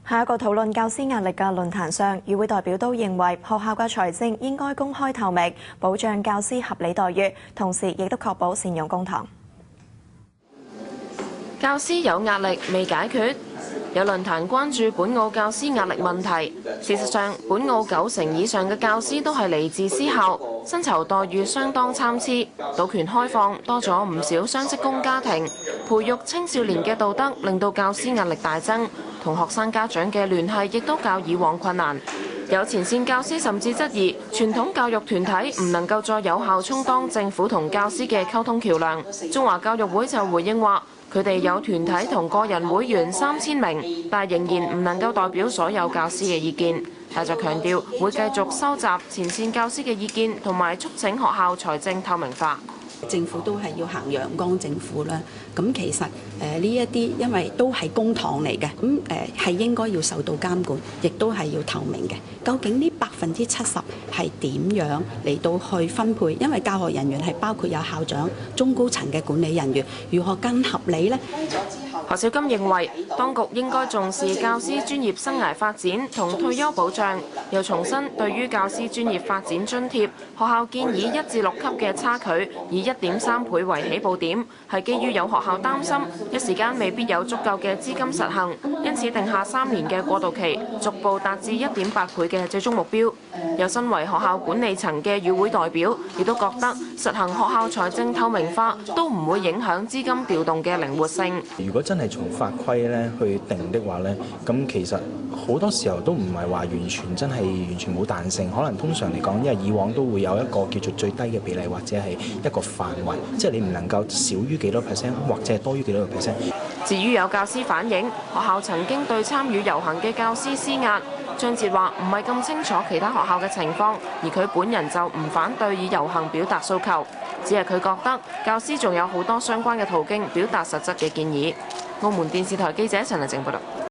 下一個討論教師壓力嘅論壇上，與會代表都認為學校嘅財政應該公開透明，保障教師合理待遇，同時亦都確保善用公帑。教師有壓力未解決，有論壇關注本澳教師壓力問題。事實上，本澳90%以上嘅教師都係嚟自私校，薪酬待遇相當參差。賭權開放多咗唔少雙職工家庭，培育青少年嘅道德令到教師壓力大增，同學生家長嘅聯繫亦都較以往困難。有前線教師甚至質疑傳統教育團體唔能夠再有效充當政府同教師嘅溝通橋梁。中華教育會就回應話，佢哋有團體同個人會員3000名，但仍然唔能夠代表所有教師嘅意見。但就強調會繼續收集前線教師嘅意見，同埋促請學校財政透明化。政府都係要行陽光政府啦。咁其實呢一啲因為都係公帑嚟嘅，咁係應該要受到監管，亦都係要透明嘅。究竟呢70%係點樣嚟到去分配？因為教學人員係包括有校長、中高層嘅管理人員，如何更合理呢？何兆金認為，當局應該重視教師專業生涯發展同退休保障，又重申對於教師專業發展津貼，學校建議1至6級嘅差距以1.3倍為起步點，係基於有學校擔心一時間未必有足夠嘅資金實行，因此定下3年嘅過渡期，逐步達至1.8倍嘅最終目標。有身為學校管理層嘅與會代表，亦都覺得實行學校財政透明化都唔會影響資金調動嘅靈活性。如果真係從法規咧去定的話咧，咁其實好多時候都唔係話完全真係完全冇彈性，可能通常嚟講，因為以往都會有一個叫做最低嘅比例或者係一個範圍，即係你唔能夠少於幾多 percent 或者係多於幾多個 percent。至於有教師反映，學校曾經對參與遊行嘅教師施壓。張哲話唔係咁清楚其他學校嘅情況，而佢本人就唔反對以遊行表達訴求，只係佢覺得教師仲有好多相關嘅途徑表達實質嘅建議。澳門電視台記者陳麗靜報道。